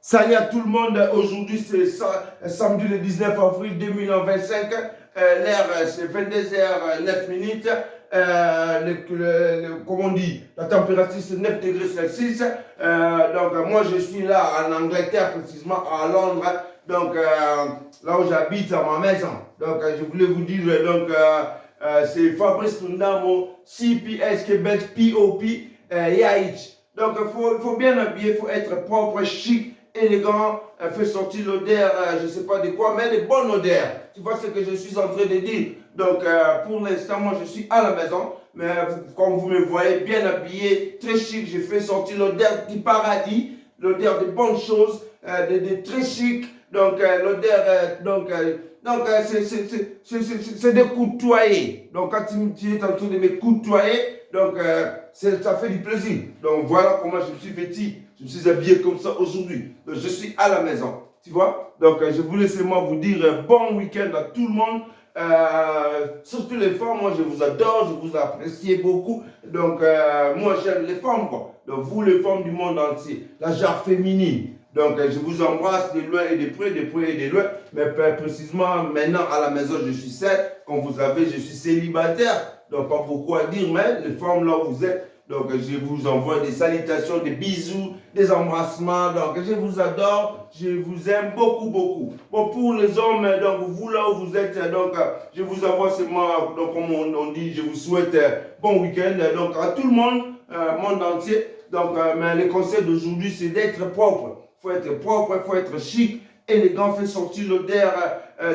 Salut à tout le monde. Aujourd'hui, c'est samedi le 19 avril 2025. L'heure, c'est 22h09. Comme on dit, la température, c'est 9 degrés Celsius. Donc, moi, je suis là en Angleterre, précisément à Londres. Donc, là où j'habite, à ma maison. Donc, je voulais vous dire, c'est Fabrice Tundamo, CPS Québec, POP, Yaïch. Donc, il faut bien habiller, il faut être propre, chic, élégant, fait sortir l'odeur, je ne sais pas de quoi, mais de bonne odeur. Tu vois ce que je suis en train de dire. Donc, pour l'instant, moi, je suis à la maison, mais comme vous me voyez, bien habillé, très chic, je fais sortir l'odeur du paradis, l'odeur de bonnes choses, de très chic. Donc, l'odeur, c'est de côtoyer. Donc, quand tu es en train de me côtoyer, donc, ça fait du plaisir. Donc, voilà comment je me suis vêtu. Je me suis habillé comme ça aujourd'hui. Donc, je suis à la maison. Tu vois? Donc, je voulais seulement vous dire bon week-end à tout le monde. Surtout les femmes, moi, je vous adore, je vous apprécie beaucoup. Donc, moi, j'aime les femmes, quoi. Donc, vous, les femmes du monde entier, la genre féminine. Donc, je vous embrasse de loin et de près et de loin. Mais précisément, maintenant, à la maison, je suis seul. Comme vous savez, je suis célibataire. Donc, pas beaucoup à dire, mais les femmes, là où vous êtes, donc, je vous envoie des salutations, des bisous, des embrassements. Donc, je vous adore, je vous aime beaucoup, beaucoup. Bon, pour les hommes, donc, vous là où vous êtes, donc, je vous envoie seulement, donc, comme on dit, je vous souhaite bon week-end. Donc, à tout le monde, monde entier. Donc, mais le conseil d'aujourd'hui, c'est d'être propre. Il faut être propre, il faut être chic, élégant, faire sortir l'odeur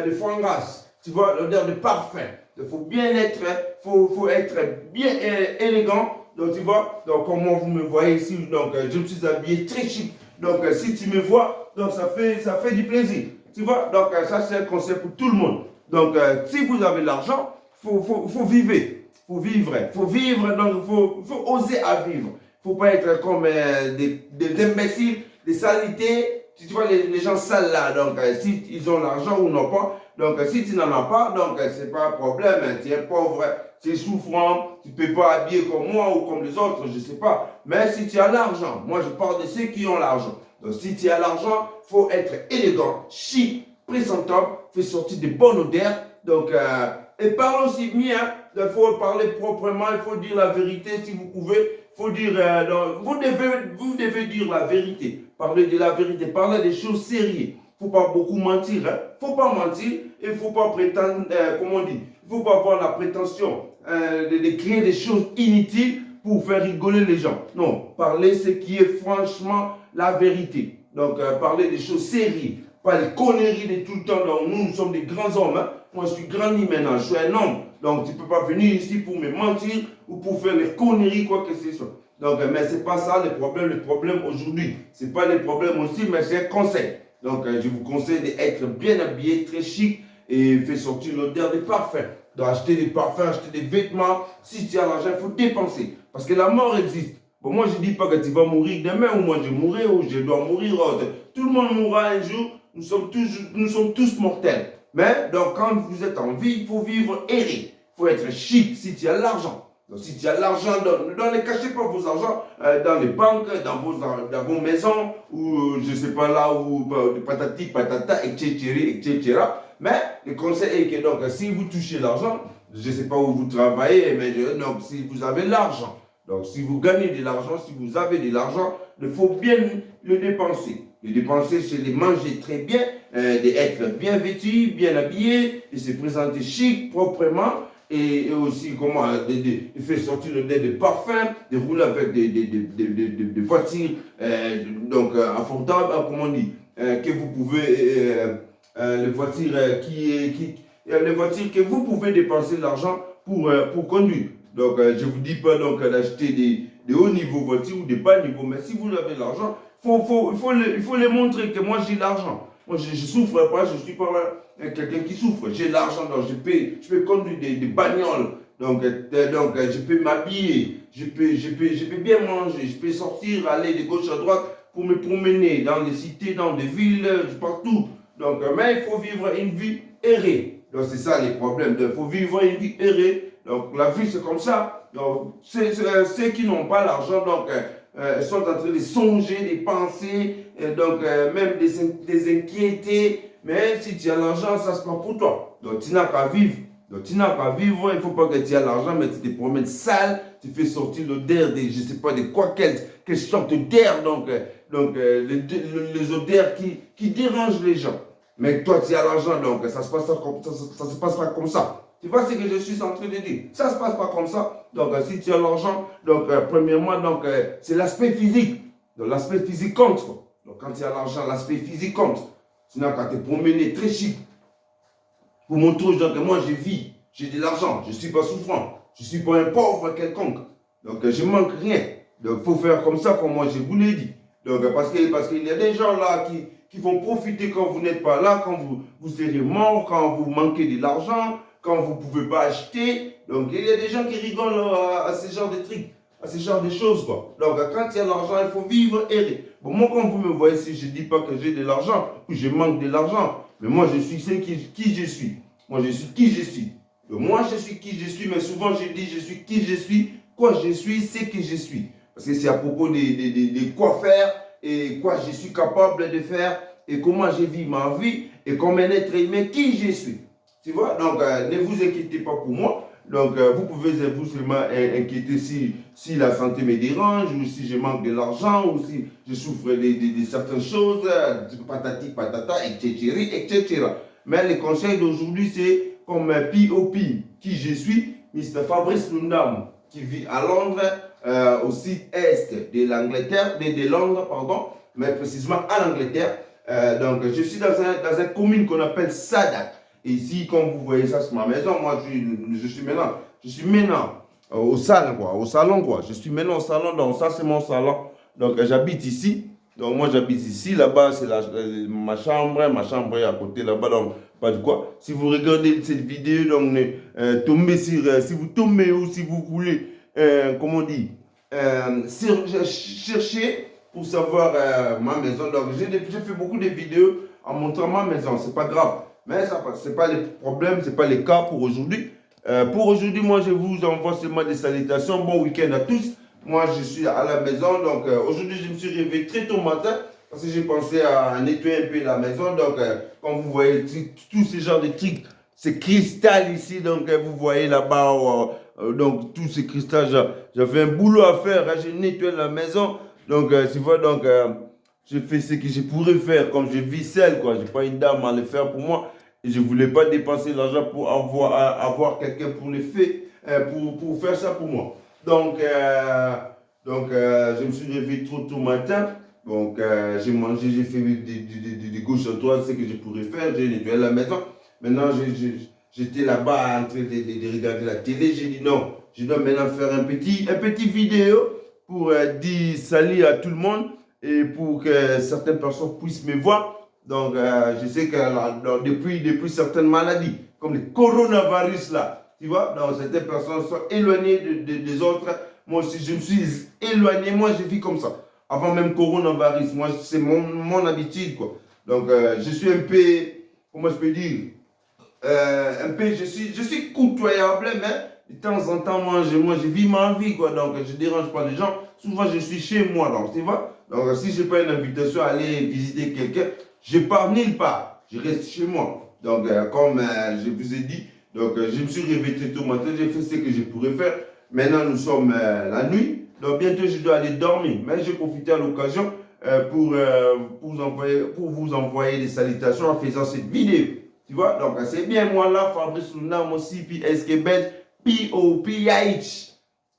de foie gras. Tu vois, l'odeur de parfum. Il faut bien être, faut être bien élégant. Donc, tu vois, donc, comme vous me voyez ici, donc, je me suis habillé très chic. Donc, si tu me vois, donc, ça fait du plaisir. Tu vois, donc, ça, c'est un conseil pour tout le monde. Donc, si vous avez l'argent, faut vivre. Faut vivre. Faut vivre, donc, faut oser à vivre. Faut pas être comme des imbéciles, des saletés. Tu vois, les gens sales là, donc, si ils ont l'argent ou non pas, donc, si tu n'en as pas, donc, c'est pas un problème. Tu es pauvre, tu es souffrant, tu ne peux pas habiller comme moi ou comme les autres, je ne sais pas. Mais si tu as l'argent, moi je parle de ceux qui ont l'argent. Donc, si tu as l'argent, il faut être élégant, chic, présentable, faire sortir de bonnes odeurs. Donc, et parle aussi bien, il faut parler proprement, il faut dire la vérité si vous pouvez. Faut dire, vous devez dire la vérité. Parler de la vérité, parler des choses sérieuses. Il ne faut pas beaucoup mentir. Il ne faut pas mentir et il ne faut pas prétendre, comment on dit, il ne faut pas avoir la prétention de créer des choses inutiles pour faire rigoler les gens. Non, parler ce qui est franchement la vérité. Donc, parler des choses sérieuses, pas des conneries de tout le temps. Donc, nous sommes des grands hommes. Hein. Moi, je suis grandi maintenant, je suis un homme. Donc, tu ne peux pas venir ici pour me mentir ou pour faire les conneries, quoi que ce soit. Donc, mais ce n'est pas ça le problème. Le problème aujourd'hui, ce n'est pas le problème aussi, mais c'est un conseil. Donc, je vous conseille d'être bien habillé, très chic et faire sortir l'odeur des parfums. D'acheter des parfums, acheter des vêtements. Si tu as l'argent, il faut dépenser. Parce que la mort existe. Bon, moi, je ne dis pas que tu vas mourir demain ou moi je mourrai ou je dois mourir. Tout le monde mourra un jour. Nous sommes tous mortels. Mais donc, quand vous êtes en vie, il faut vivre erré. Il faut être chic si tu as l'argent. Donc, si tu as l'argent, ne cachez pas vos argent dans les banques, dans vos maisons, ou je ne sais pas là, où patati, patata, etc. Mais le conseil est que donc, si vous touchez l'argent, je ne sais pas où vous travaillez, mais donc, si vous avez l'argent, donc si vous gagnez de l'argent, si vous avez de l'argent, il faut bien le dépenser. Le dépenser, c'est de manger très bien, d'être bien vêtu, bien habillé, de se présenter chic, proprement, et aussi comment de faire sortir le nez de parfum, de rouler avec des voitures donc affordables, comment on dit, que vous pouvez, les voitures les voitures que vous pouvez dépenser l'argent pour conduire. Donc je ne vous dis pas donc d'acheter des hauts niveaux voitures ou des bas niveaux, mais si vous avez l'argent, il faut les montrer que moi j'ai l'argent. Moi, je ne souffre pas, je ne suis pas quelqu'un qui souffre. J'ai l'argent, donc je peux conduire des bagnoles. Donc, je peux m'habiller, je peux bien manger, je peux sortir, aller de gauche à droite pour me promener dans les cités, dans des villes, partout. Donc, mais il faut vivre une vie errée. Donc, c'est ça les problèmes. Il faut vivre une vie errée. Donc, la vie, c'est comme ça. Donc, ceux qui n'ont pas l'argent, donc, sont en train de songer, de penser, donc même des inquiéter. Mais si tu as l'argent, ça se passe pour toi. Donc tu n'as qu'à vivre. Donc tu n'as qu'à vivre, il ne faut pas que tu aies l'argent, mais tu te promènes sale, tu fais sortir l'odeur de, je ne sais pas de quoi, quelle sorte d'air, les odeurs qui dérangent les gens. Mais toi, tu as l'argent, donc ça se passera comme ça. Tu vois ce que je suis en train de dire? Ça ne se passe pas comme ça. Donc, si tu as l'argent, premièrement, c'est l'aspect physique. Donc, l'aspect physique compte. Quoi. Donc, quand tu as l'argent, l'aspect physique compte. Sinon, quand tu es promené très chic, pour montrer aux gens que moi, je vis, j'ai de l'argent, je ne suis pas souffrant, je ne suis pas un pauvre quelconque. Donc, je ne manque rien. Donc, il faut faire comme ça, comme moi, je vous l'ai dit. Donc, parce qu'il y a des gens là qui vont profiter quand vous n'êtes pas là, quand vous serez mort, quand vous manquez de l'argent, quand vous ne pouvez pas acheter. Donc, il y a des gens qui rigolent à ce genre de trucs, à ce genre de choses, quoi. Donc, quand il y a l'argent, il faut vivre et... Bon, moi, quand vous me voyez ici, je ne dis pas que j'ai de l'argent ou je manque de l'argent. Mais moi, je suis qui je suis. Moi, je suis qui je suis. Donc, moi, je suis qui je suis, mais souvent, je dis je suis qui je suis, quoi je suis, c'est qui je suis. Parce que c'est à propos de quoi faire et quoi je suis capable de faire et comment je vis ma vie et comme un être humain qui je suis. Tu vois, donc ne vous inquiétez pas pour moi. Donc vous pouvez vous seulement inquiéter si la santé me dérange ou si je manque de l'argent ou si je souffre de certaines choses, patati patata, etc. Mais le conseil d'aujourd'hui c'est comme POP, qui je suis, Mr. Fabrice Lundam, qui vit à Londres, au sud-est de l'Angleterre, de Londres, pardon, mais précisément à l'Angleterre. Donc je suis dans une commune qu'on appelle Sadak. Et ici, comme vous voyez ça, c'est ma maison. Moi, je suis maintenant au salon, quoi. Je suis maintenant au salon, donc ça, c'est mon salon. Donc, j'habite ici. Donc, moi, j'habite ici. Là-bas, c'est ma chambre est à côté, là-bas, donc, pas de quoi. Si vous regardez cette vidéo, donc, si vous tombez ou si vous voulez, comment on dit, chercher pour savoir ma maison. Donc, j'ai fait beaucoup de vidéos en montrant ma maison. C'est pas grave. Mais ce n'est pas le problème, ce n'est pas le cas pour aujourd'hui. Pour aujourd'hui, moi, je vous envoie seulement des salutations. Bon week-end à tous. Moi, je suis à la maison. Donc, aujourd'hui, je me suis réveillé très tôt matin parce que j'ai pensé à nettoyer un peu la maison. Donc, comme vous voyez, tous ces genres de trucs, c'est cristal ici. Donc, vous voyez là-bas, donc, tous ces cristals, j'avais un boulot à faire. Hein, j'ai nettoyé la maison. Donc, tu vois, donc, je fais ce que je pourrais faire. Comme je vis seul, quoi. Je n'ai pas une dame à le faire pour moi. Et je ne voulais pas dépenser l'argent pour avoir quelqu'un pour le faire, pour faire ça pour moi. Donc, je me suis réveillé tôt matin. Donc, j'ai mangé, j'ai fait des gauches à droite, ce que je pourrais faire. J'ai nettoyé la maison. Maintenant, j'étais là-bas en train de regarder la télé. J'ai dit non, je dois maintenant faire un petit vidéo pour dire salut à tout le monde et pour que certaines personnes puissent me voir. Donc, je sais que depuis certaines maladies, comme le coronavirus là, tu vois, donc certaines personnes sont éloignées des autres. Moi aussi, je me suis éloigné, moi je vis comme ça. Avant même coronavirus, moi c'est mon habitude quoi. Donc, je suis un peu, comment je peux dire, je suis côtoyable, mais de temps en temps, moi je vis ma vie quoi. Donc, je ne dérange pas les gens. Souvent, je suis chez moi, donc, tu vois. Donc, si je n'ai pas une invitation à aller visiter quelqu'un, je pars nulle part, je reste chez moi. Donc, comme je vous ai dit, donc, je me suis réveillé tout matin, j'ai fait ce que je pourrais faire. Maintenant, nous sommes la nuit, donc bientôt je dois aller dormir. Mais j'ai profité à l'occasion pour vous envoyer des salutations en faisant cette vidéo. Tu vois, donc c'est bien moi là, Fabrice Lunda, mon CPSK Belge, POPH.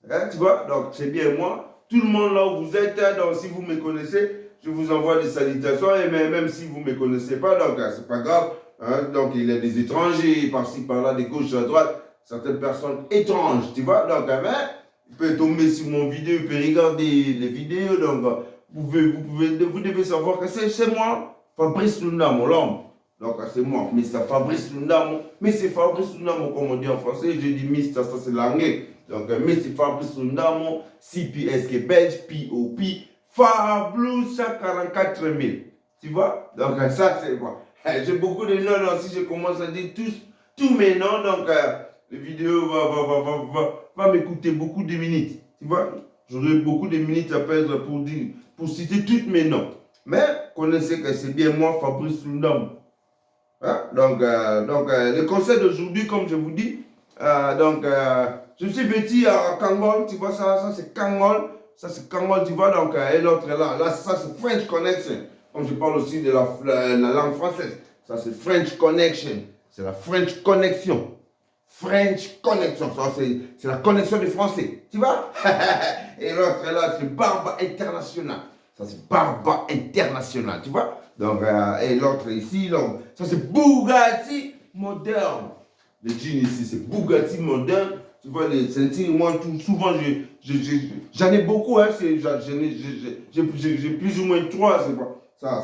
Hein, tu vois, donc c'est bien moi. Tout le monde là où vous êtes, donc si vous me connaissez, je vous envoie des salutations. Et même si vous ne me connaissez pas, donc c'est pas grave. Hein, donc il y a des étrangers par-ci par-là, de gauche à droite, certaines personnes étranges, tu vois. Donc il peut tomber sur mon vidéo, il peut regarder les vidéos. Donc vous devez savoir que c'est moi, Fabrice Lunda, mon homme. Donc c'est moi, Mr. Fabrice Lundamo. Mais c'est Fabrice Lundamo, comme on dit en français. Je dis Mr. ça c'est l'anglais. Donc Mr. Fabrice Lundamo, CPSK Belge, POP, Fablou 144 000. Tu vois? Donc ça c'est moi. J'ai beaucoup de noms, si je commence à dire tous mes noms, donc la vidéo va m'écouter beaucoup de minutes. Tu vois? j'aurai beaucoup de minutes à perdre pour citer tous mes noms. Mais connaissez que c'est bien moi, Fabrice Lundam. Hein? Donc, le conseil d'aujourd'hui, comme je vous dis, je me suis vêtu à Kangol, tu vois ça c'est Kangol. Ça, c'est Kangol, tu vois, donc, et l'autre là, ça, c'est French Connection. Comme je parle aussi de la langue française. Ça, c'est French Connection. C'est la French Connection. French Connection. Ça, c'est la connexion des Français. Tu vois? Et l'autre là, c'est Barba International. Ça, c'est Barba International. Tu vois? Donc, et l'autre ici, donc, ça, c'est Bugatti Moderne. Le jean ici, c'est Bugatti Moderne. Tu vois, les ceintures, moi, souvent, j'en ai beaucoup, hein, j'ai plus ou moins 3, c'est quoi. Ça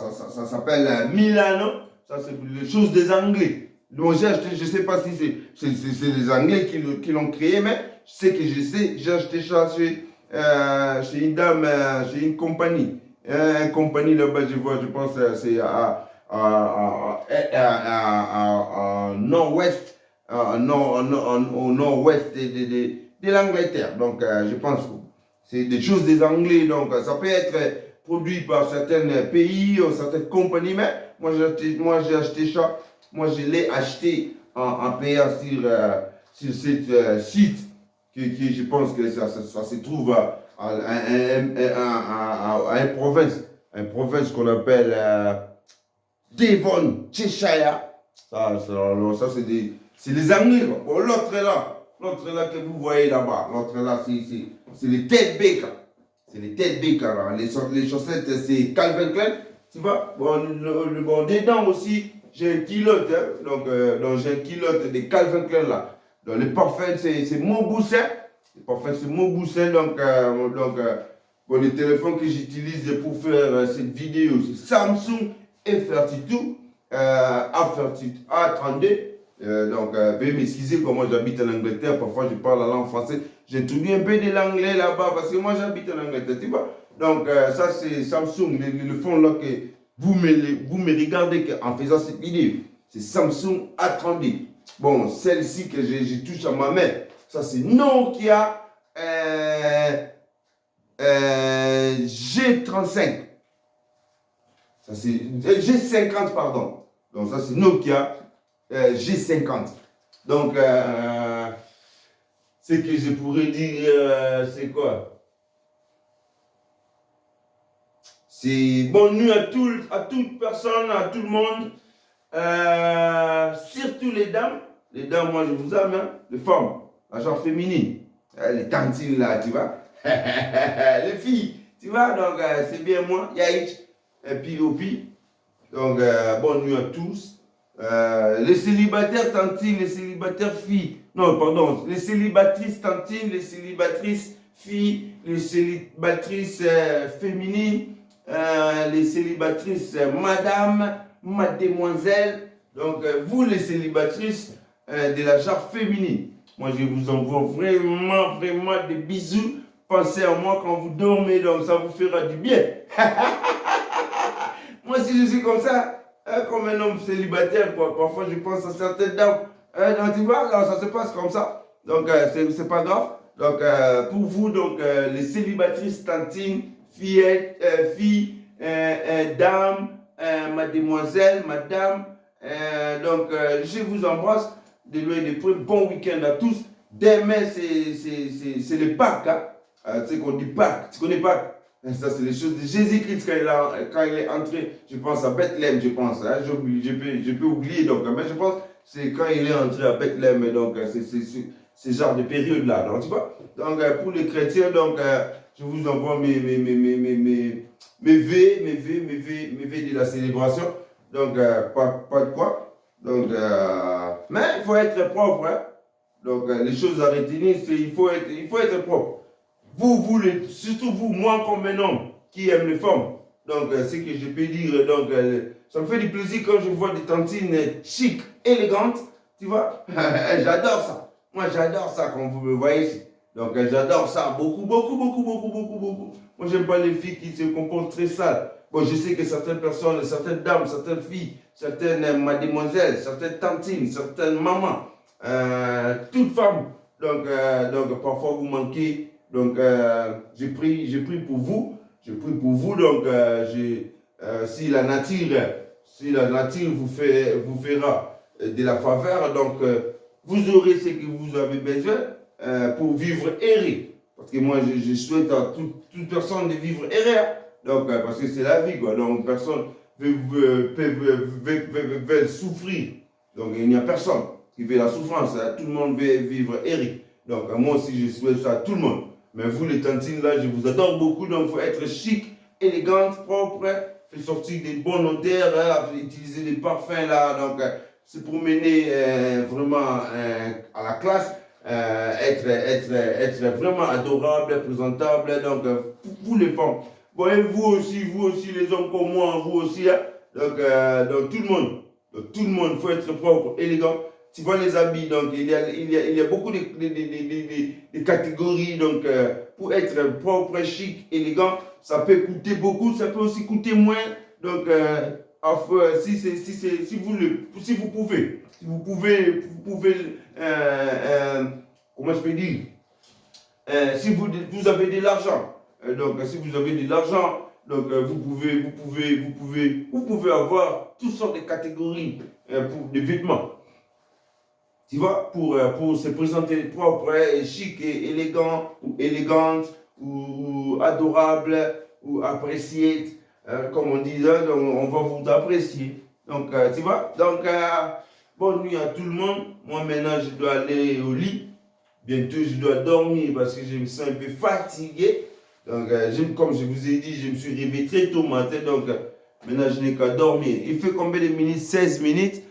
s'appelle Milano, ça c'est les choses des Anglais. Donc j'ai acheté, je ne sais pas si c'est les Anglais qui l'ont créé, mais je sais que j'ai acheté ça chez une dame, chez une compagnie. Une compagnie là-bas, je pense, c'est nord-ouest. Au nord-ouest de l'Angleterre. Donc, je pense que c'est des choses des Anglais. Donc, ça peut être produit par certains pays ou certaines compagnies. Mais moi, j'ai acheté ça. Moi, je l'ai acheté en payant sur ce site qui, je pense que ça se trouve à une province. Une province qu'on appelle Devon, Cheshire. Ça c'est les Anglais. Bon, l'autre là que vous voyez là-bas, l'autre là, c'est les Ted Baker. C'est les Ted Baker. Là. Les chaussettes, c'est Calvin Klein. Tu vois? Bon, dedans aussi, j'ai un kilote. Hein. Donc j'ai un kilote de Calvin Klein là. Donc, les parfums, c'est mon boussin. Les parfums, c'est mon boussin. Bon, le téléphone que j'utilise pour faire cette vidéo, c'est Samsung F32. A32. Veuillez m'excuser comment j'habite en Angleterre. Parfois, je parle la langue française. J'introduis un peu de l'anglais là-bas parce que moi, j'habite en Angleterre. Tu vois? Donc, ça, c'est Samsung. Le fond là que vous me regardez en faisant cette vidéo. C'est Samsung A32. Bon, celle-ci que j'ai touche à ma main. Ça, c'est Nokia G35. Ça, c'est G50, pardon. Donc, ça, c'est Nokia G50. Donc, ce que je pourrais dire, c'est quoi? C'est bonne nuit à toute personne, à tout le monde. Surtout les dames. Les dames, moi, je vous aime. Hein? Les femmes, la genre féminine. Les tantines, là, tu vois. Les filles, tu vois. Donc, c'est bien moi, Yaïch, et P.O.P. Donc, bonne nuit à tous. Les célibataires tantines, les célibataires filles. Non, pardon. Les célibatrices tantines, les célibatrices filles, les célibatrices féminines, les célibatrices madame, mademoiselle. Donc, vous, les célibatrices de la genre féminine. Moi, je vous envoie vraiment, vraiment des bisous. Pensez à moi quand vous dormez, donc ça vous fera du bien. Moi, si je suis comme ça, comme un homme célibataire, quoi, parfois je pense à certaines dames. Donc, tu vois, alors, ça se passe comme ça. Donc, c'est pas grave. Donc, pour vous, donc, les célibatrices, tantines, filles, dames, mademoiselle, madame. Je vous embrasse de loin et de près. Bon week-end à tous. Demain, c'est le Pâques. Hein? Tu sais qu'on dit Pâques. Tu connais Pâques? Ça, c'est les choses de Jésus-Christ quand il est entré, je pense, à Bethléem, je pense. Hein? Je peux oublier, donc, mais je pense que c'est quand il est entré à Bethléem, donc c'est ce genre de période-là. Donc, tu vois? Donc, pour les chrétiens, donc, je vous envoie mes vœux de la célébration. Donc, pas de quoi. Donc, mais il faut être propre. Hein? Donc, les choses à retenir, c'est il faut être propre. Surtout vous, moi comme un homme qui aime les femmes. Donc, ce que je peux dire, donc, ça me fait du plaisir quand je vois des tantines chic, élégantes, tu vois. J'adore ça. Moi, j'adore ça quand vous me voyez ici. Donc, j'adore ça beaucoup, beaucoup, beaucoup, beaucoup, beaucoup, beaucoup. Moi, j'aime pas les filles qui se comportent très sales. Bon, je sais que certaines personnes, certaines dames, certaines filles, certaines mademoiselles, certaines tantines, certaines mamans, toutes femmes, donc parfois vous manquez Donc, j'ai pris pour vous. J'ai pris pour vous. Donc, si la nature vous fera de la faveur, donc, vous aurez ce que vous avez besoin pour vivre erré. Parce que moi, je souhaite à toute personne de vivre erré. Donc, parce que c'est la vie, quoi. Donc, personne veut souffrir. Donc, il n'y a personne qui veut la souffrance. Tout le monde veut vivre erré. Donc, moi aussi, je souhaite ça à tout le monde. Mais vous, les tantines, là, je vous adore beaucoup. Donc, il faut être chic, élégante, propre. Faire sortir des bonnes odeurs, utiliser des parfums, là. Donc, se promener vraiment à la classe. Être vraiment adorable, présentable. Donc, vous les femmes. Bon, et vous aussi, les hommes comme moi, vous aussi. Hein? Donc, tout le monde, il faut être propre, élégant. Tu vois les habits, donc il y a beaucoup de catégories. Donc, pour être propre, chic, élégant, ça peut coûter beaucoup, ça peut aussi coûter moins. Donc, si vous pouvez, comment je peux dire, si vous avez de l'argent, donc si vous avez de l'argent, donc vous pouvez avoir toutes sortes de catégories pour des vêtements. Tu vois, pour se présenter propre, chic et élégant, ou élégante, ou adorable, ou apprécié, comme on dit, donc on va vous apprécier. Donc, tu vois, donc, bonne nuit à tout le monde. Moi, maintenant, je dois aller au lit. Bientôt, je dois dormir parce que je me sens un peu fatigué. Donc, comme je vous ai dit, je me suis réveillé très tôt matin. Donc, maintenant, je n'ai qu'à dormir. Il fait combien de minutes? 16 minutes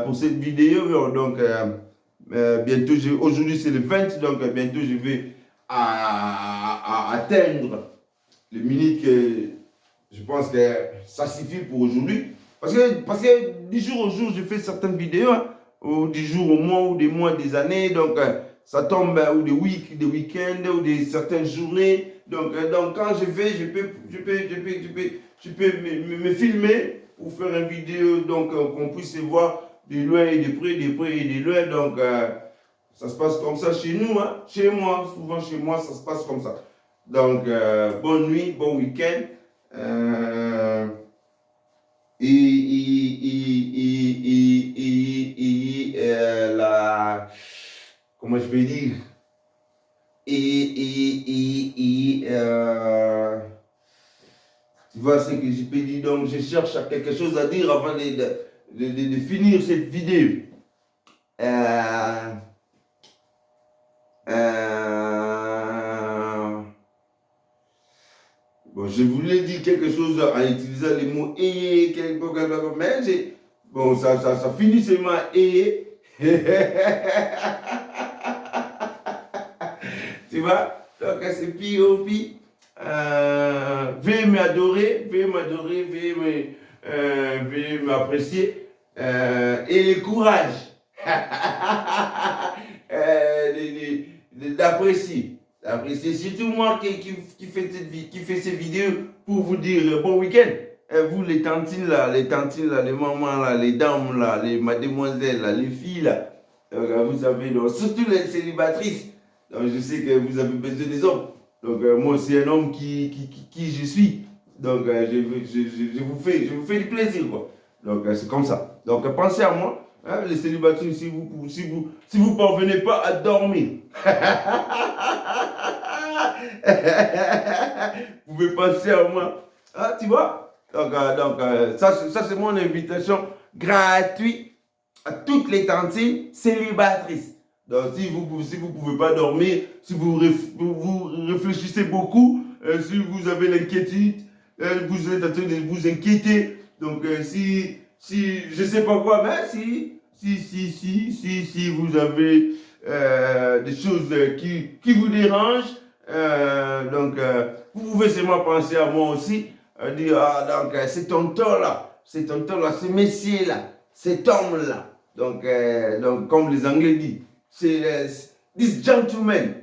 pour cette vidéo. Donc, bientôt, aujourd'hui, c'est le 20. Donc, bientôt, je vais atteindre les minutes que je pense que ça suffit pour aujourd'hui. Parce que du jour au jour, je fais certaines vidéos. Hein, ou du jour au mois, ou des mois, des années. Donc, ça tombe ou des week-ends, ou des certaines journées. Donc quand je vais, je peux me filmer pour faire une vidéo, donc qu'on puisse se voir de loin et de près, et de loin. Donc, ça se passe comme ça chez nous, hein. Chez moi, souvent chez moi, ça se passe comme ça. Donc, bonne nuit, bon week-end. Comment je peux dire, tu vois ce que je peux dire. Donc, je cherche à quelque chose à dire avant de finir cette vidéo. Bon, je voulais dire quelque chose en utilisant les mots et, mais bon, ça finit seulement et. Tu vois? Donc, c'est P.O.P. Veuillez m'adorer, veuillez m'apprécier. Et le courage d'apprécier. C'est surtout moi qui fait cette vidéo pour vous dire bon week-end. Vous, les tantines là, les mamans là, les dames là, les mademoiselles là, les filles là, vous savez, donc, surtout les célibatrices. Donc, je sais que vous avez besoin des hommes. Donc, moi, c'est un homme qui je suis. Donc, je vous fais du plaisir, quoi. Donc, c'est comme ça. Donc, pensez à moi. Hein, les célibataires, si vous parvenez pas à dormir, vous pouvez penser à moi. Ah, tu vois? Donc, ça c'est mon invitation gratuite à toutes les tantines célibatrices. Donc, si vous pouvez pas dormir, si vous réfléchissez beaucoup, si vous avez l'inquiétude, vous êtes en train de vous inquiéter. Donc, si je sais pas quoi, mais si vous avez des choses qui vous dérangent, donc, vous pouvez seulement penser à moi aussi, dire, ah, donc, c'est tonton-là, ce messier-là, cet homme-là. Donc, comme les Anglais disent, c'est this gentleman,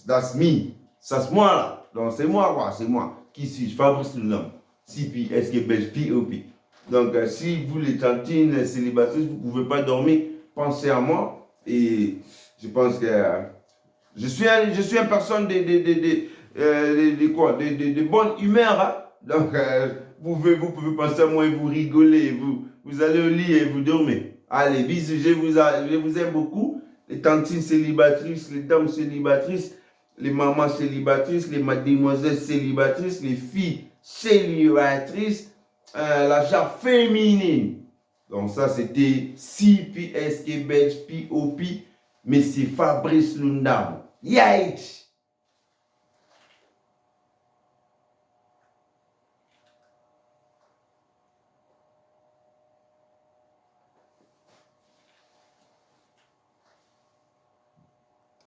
that's me, ça c'est moi là, donc c'est moi, quoi, c'est moi. Qui suis-je? Fabrice Lenoum, CPSK Belge, P.O.P. Donc, si vous les tantines célibataires, vous ne pouvez pas dormir, pensez à moi. Et je pense que Je suis une personne de bonne humeur. Hein? Donc, vous pouvez penser à moi et vous rigolez. Vous allez au lit et vous dormez. Allez, bisous, je vous aime beaucoup. Les tantines célibatrices, les dames célibatrices, les mamans célibatrices, les mademoiselles célibatrices, les filles célibatrices, la charte féminine. Donc ça, c'était CPS Québec POP, mais c'est Fabrice Lundam. Yikes!